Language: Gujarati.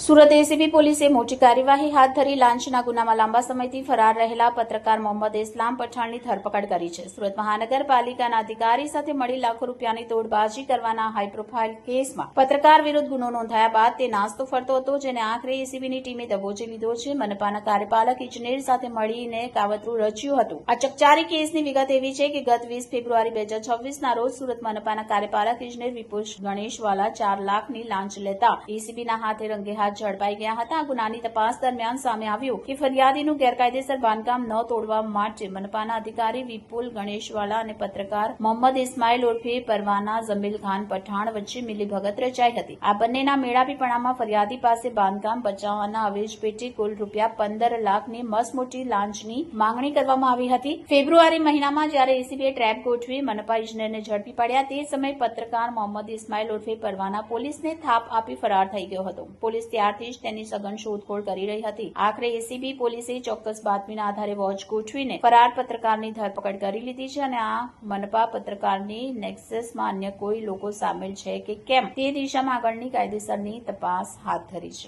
સુરત એસીબી પોલીસે મોટી કાર્યવાહી હાથ ધરી લાંચના ગુનામાં લાંબા સમયથી ફરાર રહેલા પત્રકાર મોહમ્મદ ઇસ્લામ પઠાણની ધરપકડ કરી છે. સુરત મહાનગરપાલિકાના અધિકારી સાથે મળી લાખો રૂપિયાની તોડબાજી કરવાના હાઈ પ્રોફાઇલ કેસમાં પત્રકાર વિરુદ્ધ ગુનો નોંધાયા બાદ તે નાસ્તો ફરતો હતો, જેને આખરે એસીબીની ટીમે દબોચી લીધો છે. મનપાના કાર્યપાલક ઇજનેર સાથે મળીને કાવતરું રચ્યું હતું. આ ચકચારી કેસની વિગત એવી છે કે ગત 20 ફેબ્રુઆરી 2026ના રોજ સુરત મનપાના કાર્યપાલક ઇજનેર વિપુલ ગણેશવાલા 4 લાખની લાંચ લેતા એસીબીના હાથે રંગે ઝડપાઈ ગયા હતા. આ ગુનાની તપાસ દરમિયાન સામે આવ્યું કે ફરિયાદીનું ગેરકાયદેસર બાંધકામ ન તોડવા માટે મનપાના અધિકારી વિપુલ ગણેશવાલા અને પત્રકાર મોહમ્મદ ઇસ્માઇલ ઉર્ફે પરવાના જમીલ ખાન પઠાણ વચ્ચે મિલીભગત રચાઈ હતી. આ બંનેના મેળાપીપણામાં ફરિયાદી પાસે બાંધકામ બચાવવાના અવેજ પેટે કુલ રૂપિયા 15 લાખની મસમોટી લાંચની માંગણી કરવામાં આવી હતી. ફેબ્રુઆરી મહિનામાં જ્યારે એસીબીએ ટ્રેપ ગોઠવી મનપા ઇજનેરને ઝડપી પડ્યા તે સમયે પત્રકાર મોહમ્મદ ઇસ્માઇલ ઉર્ફે પરવાના પોલીસને થાપ આપી ફરાર થઈ ગયો હતો. પોલીસ ત્યારથી જ તેની સઘન શોધખોળ કરી રહી હતી. આખરે એસીબી પોલીસે ચોક્કસ બાતમીના આધારે વોચ ગોઠવીને ફરાર પત્રકારની ધરપકડ કરી લીધી છે અને આ મનપા પત્રકારની નેક્સસમાં અન્ય કોઈ લોકો સામેલ છે કે કેમ તે દિશામાં આગળની કાયદેસરની તપાસ હાથ ધરી છે.